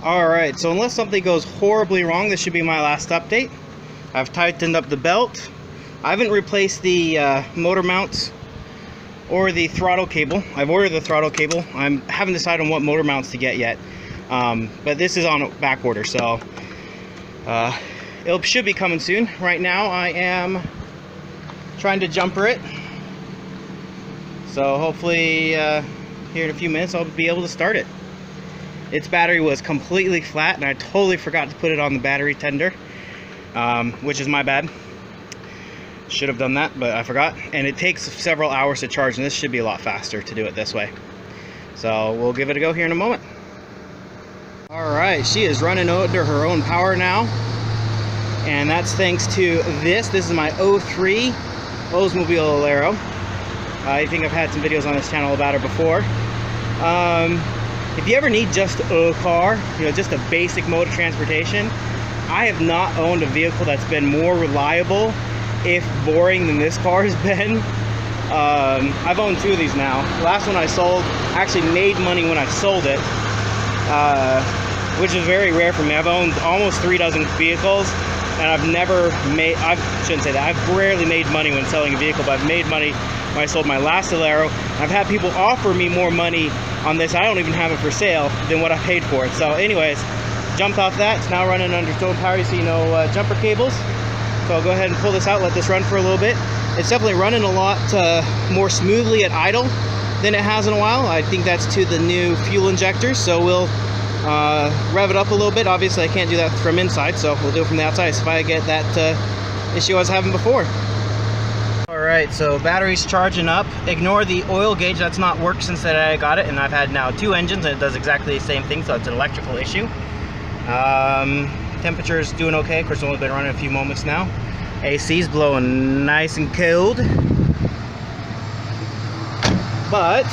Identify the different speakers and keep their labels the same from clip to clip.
Speaker 1: Alright, so unless something goes horribly wrong, this should be my last update. I've tightened up the belt. I haven't replaced the motor mounts or the throttle cable. I've ordered the throttle cable. I haven't decided on what motor mounts to get yet. But this is on back order, so it should be coming soon. Right now I am trying to jumper it. So hopefully here in a few minutes I'll be able to start it. Its battery was completely flat and I totally forgot to put it on the battery tender, which is my bad. Should have done that, but I forgot. And it takes several hours to charge, and this should be a lot faster to do it this way. So we'll give it a go here in a moment. Alright, she is running under her own power now. And that's thanks to this. This is my 03 Oldsmobile Alero. I think I've had some videos on this channel about her before. If you ever need just a car, you know, just a basic mode of transportation, I have not owned a vehicle that's been more reliable, if boring, than this car has been. I've owned two of these now. The last one I sold, actually made money when I sold it, which is very rare for me. I've owned almost 3 dozen vehicles, and I've never made, I shouldn't say that, I've rarely made money when selling a vehicle, but I've made money when I sold my last Alero. I've had people offer me more money on this. I don't even have it for sale than what I paid for it. So anyways, jumped off that. It's now running under its own power. You see no jumper cables. So I'll go ahead and pull this out, let this run for a little bit. It's definitely running a lot more smoothly at idle than it has in a while. I think that's to the new fuel injectors. So we'll rev it up a little bit. Obviously I can't do that from inside, so we'll do it from the outside. So if I get that issue I was having before. Alright, so battery's charging up. Ignore the oil gauge, that's not worked since the day I got it, and I've had now 2 engines and it does exactly the same thing, so it's an electrical issue. Temperature's doing okay. Of course, it's only been running a few moments now. AC's blowing nice and cold. But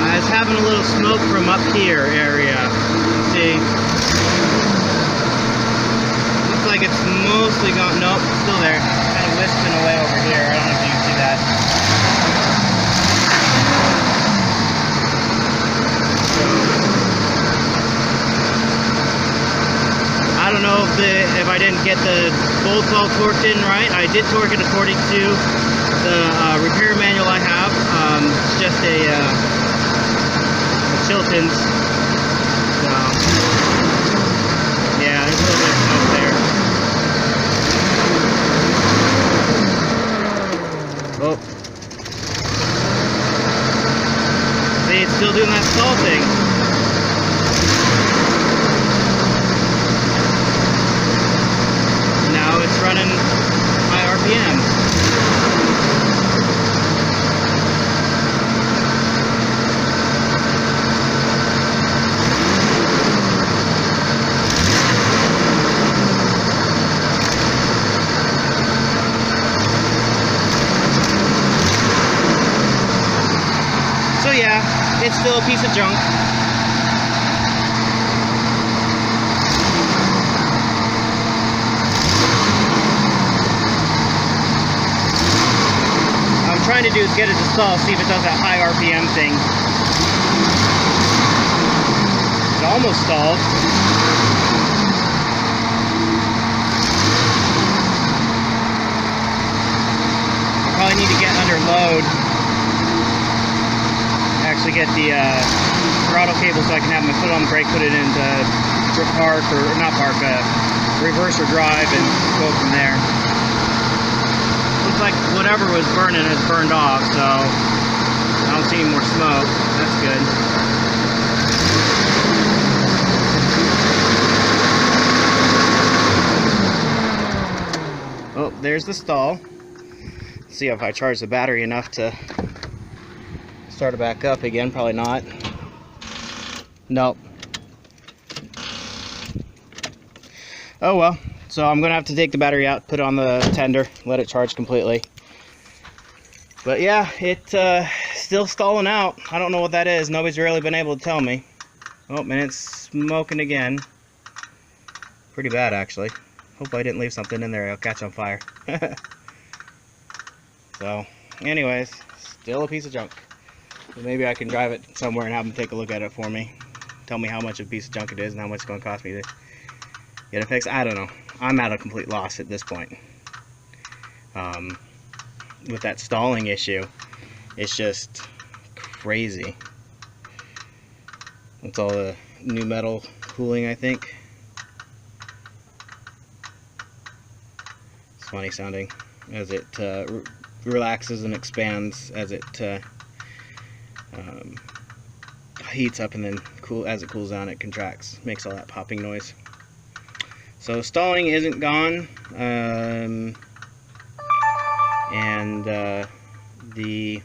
Speaker 1: I was having a little smoke from up here area. You see? Looks like it's mostly gone. Nope, it's still there. Kind of wisping away over here. I don't know if you can see that. I don't know if I didn't get the bolts all torqued in right. I did torque it according to the repair manual I have. It's just a Chilton's. So, yeah, there's a little bit of smoke there. Oh. See, it's still doing that stall thing. It's running high RPM. So yeah, it's still a piece of junk. Trying to do is get it to stall, see if it does that high RPM thing. It almost stalled. I probably need to get under load. Actually get the throttle cable so I can have my foot on the brake, put it into park, or not park, reverse or drive, and go from there. Looks like whatever was burning has burned off, so I don't see any more smoke. That's good. Oh, there's the stall. Let's see if I charge the battery enough to start it back up again. Probably not. Nope. Oh well. So I'm gonna have to take the battery out, put it on the tender, let it charge completely. But yeah, it's still stalling out. I don't know what that is. Nobody's really been able to tell me. Oh, and it's smoking again. Pretty bad, actually. Hope I didn't leave something in there. It'll catch on fire. So, anyways, still a piece of junk. Maybe I can drive it somewhere and have them take a look at it for me. Tell me how much a piece of junk it is and how much it's going to cost me to get it fixed. I don't know. I'm at a complete loss at this point. With that stalling issue, it's just crazy. That's all the new metal cooling, I think. It's funny sounding as it relaxes and expands as it heats up, and then as it cools down it contracts, makes all that popping noise. So stalling isn't gone, and the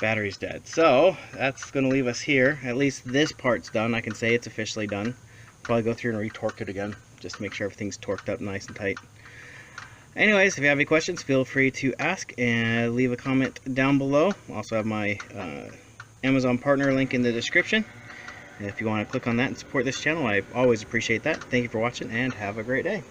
Speaker 1: battery's dead. So that's going to leave us here. At least this part's done. I can say it's officially done. Probably go through and retorque it again just to make sure everything's torqued up nice and tight. Anyways, if you have any questions, feel free to ask and leave a comment down below. Also have my Amazon partner link in the description. And if you want to click on that and support this channel, I always appreciate that. Thank you for watching and have a great day.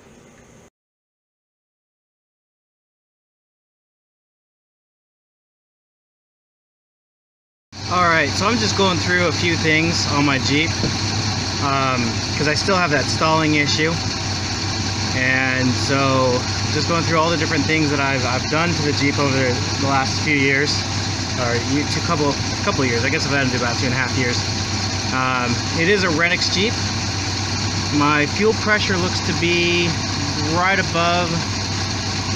Speaker 1: Alright, so I'm just going through a few things on my Jeep because I still have that stalling issue, and so just going through all the different things that I've done to the Jeep over the last few years, or a couple years. I guess I've had it about 2.5 years. It is a Renix Jeep. My fuel pressure looks to be right above,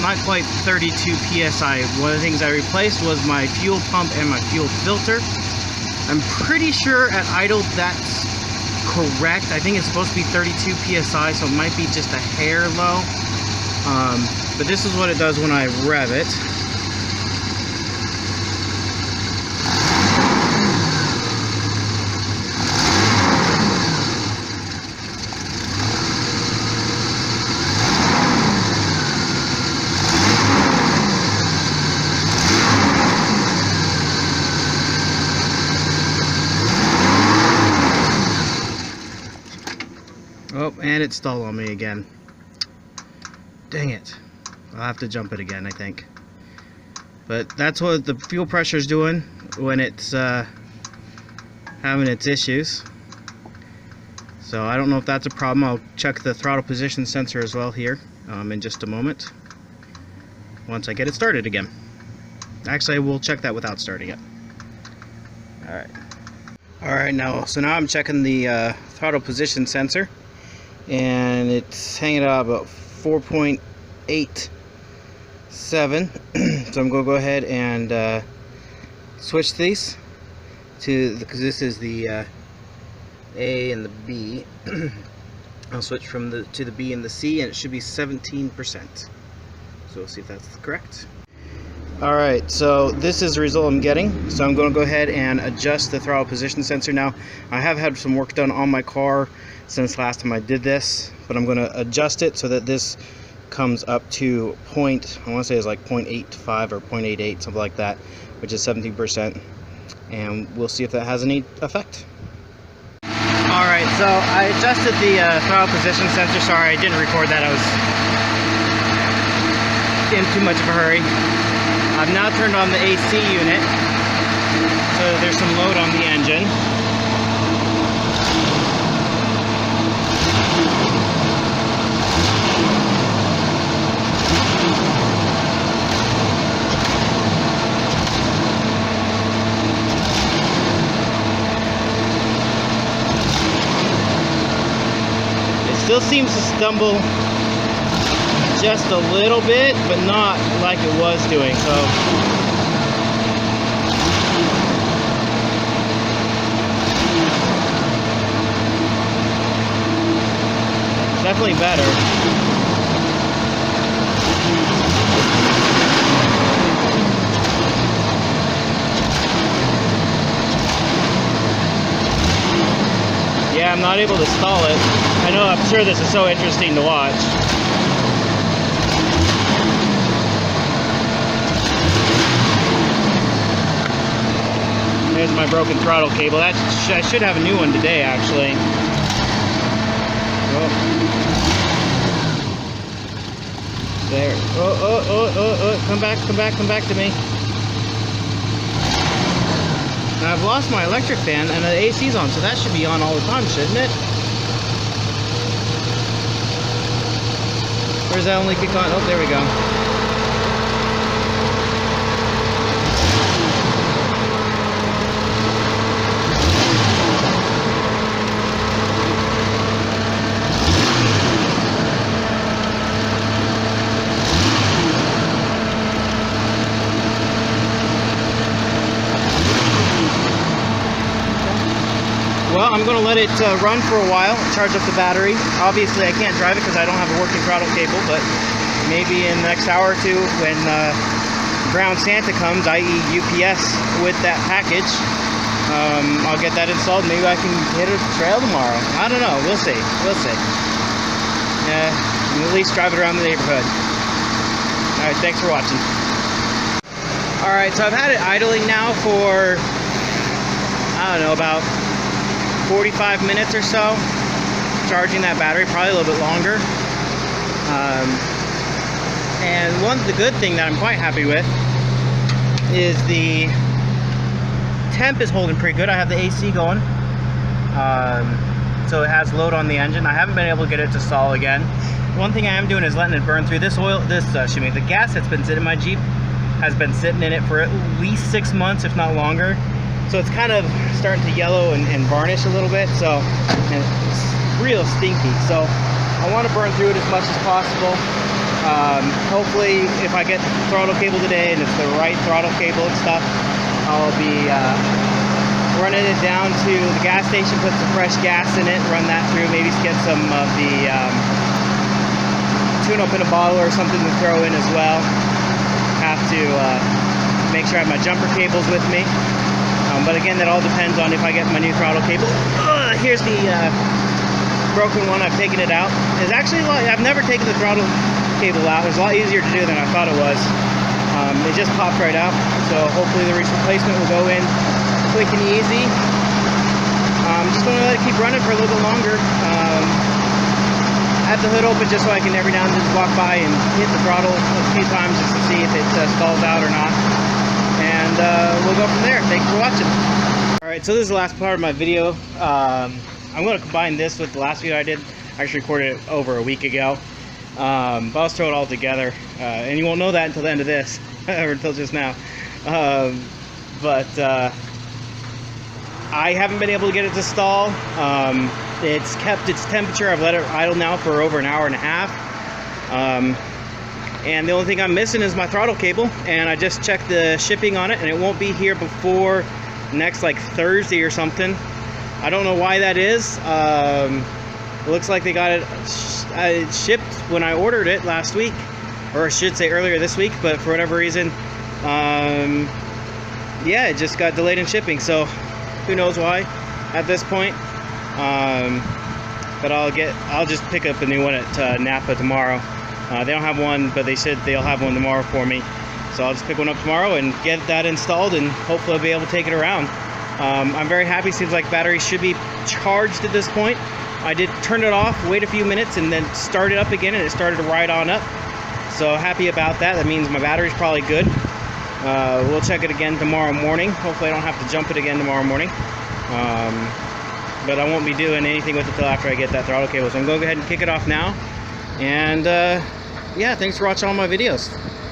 Speaker 1: not quite 32 psi. One of the things I replaced was my fuel pump and my fuel filter. I'm pretty sure at idle that's correct. I think it's supposed to be 32 psi, so it might be just a hair low. But this is what it does when I rev it. Oh, and it stalled on me again. Dang it. I'll have to jump it again, I think. But that's what the fuel pressure is doing when it's having its issues. So I don't know if that's a problem. I'll check the throttle position sensor as well here in just a moment, once I get it started again. Actually, we'll check that without starting it. Alright, now I'm checking the throttle position sensor, and it's hanging out about 4.87. So I'm going to go ahead and switch these to, because this is the A and the B. I'll switch from to the B and the C, and it should be 17%. So we'll see if that's correct. Alright, so this is the result I'm getting. So I'm going to go ahead and adjust the throttle position sensor. Now, I have had some work done on my car since last time I did this, but I'm going to adjust it so that this comes up to I want to say it's like 0.85 or 0.88, something like that, which is 17%, and we'll see if that has any effect. Alright, so I adjusted the throttle position sensor. Sorry, I didn't record that. I was in too much of a hurry. I've now turned on the AC unit, so there's some load on the engine. It still seems to stumble just a little bit, but not like it was doing. So definitely better. Yeah, I'm not able to stall it. I know, I'm sure this is so interesting to watch. There's my broken throttle cable. I should have a new one today, actually. Oh. There. Oh, come back to me. And I've lost my electric fan, and the AC's on, so that should be on all the time, shouldn't it? Or does that only kick on? Oh, there we go. Well, I'm going to let it run for a while, charge up the battery. Obviously, I can't drive it because I don't have a working throttle cable, but maybe in the next hour or two when Brown Santa comes, i.e. UPS, with that package, I'll get that installed. Maybe I can hit a trail tomorrow. I don't know. We'll see. We'll see. At least drive it around the neighborhood. All right, thanks for watching. All right, so I've had it idling now for, I don't know, about 45 minutes or so, charging that battery, probably a little bit longer. And the good thing that I'm quite happy with is the temp is holding pretty good. I have the AC going, so it has load on the engine. I haven't been able to get it to stall again. One thing I am doing is letting it burn through. This oil, the gas that's been sitting in my Jeep has been sitting in it for at least 6 months, if not longer. So it's kind of starting to yellow and varnish a little bit, so and it's real stinky. So I want to burn through it as much as possible. Hopefully, if I get the throttle cable today and it's the right throttle cable and stuff, I'll be running it down to the gas station, put some fresh gas in it, run that through, maybe get some of the tune-up in a bottle or something to throw in as well. Have to make sure I have my jumper cables with me. But again, that all depends on if I get my new throttle cable. Here's the broken one. I've taken it out. It's actually I've never taken the throttle cable out. It's a lot easier to do than I thought it was. It just popped right out. So hopefully the replacement will go in quick and easy. I'm just going to let it keep running for a little bit longer. I have the hood open just so I can every now and then just walk by and hit the throttle a few times just to see if it stalls out or not. And we'll go from there. Thanks for watching. Alright, so this is the last part of my video. I'm going to combine this with the last video I did. I actually recorded it over a week ago. But I'll throw it all together. And you won't know that until the end of this, or until just now. But I haven't been able to get it to stall. It's kept its temperature. I've let it idle now for over an hour and a half. And the only thing I'm missing is my throttle cable, and I just checked the shipping on it, and it won't be here before next like Thursday or something. I don't know why that is. It looks like they got it shipped when I ordered it last week, or I should say earlier this week, but for whatever reason, yeah, it just got delayed in shipping, so who knows why at this point. But I'll just pick up a new one at Napa tomorrow. They don't have one, but they said they'll have one tomorrow for me. So I'll just pick one up tomorrow and get that installed, and hopefully I'll be able to take it around. I'm very happy. Seems like battery should be charged at this point. I did turn it off, wait a few minutes, and then start it up again, and it started to ride on up. So happy about that. That means my battery's probably good. We'll check it again tomorrow morning. Hopefully I don't have to jump it again tomorrow morning. But I won't be doing anything with it till after I get that throttle cable. So I'm going to go ahead and kick it off now. And yeah, thanks for watching all my videos.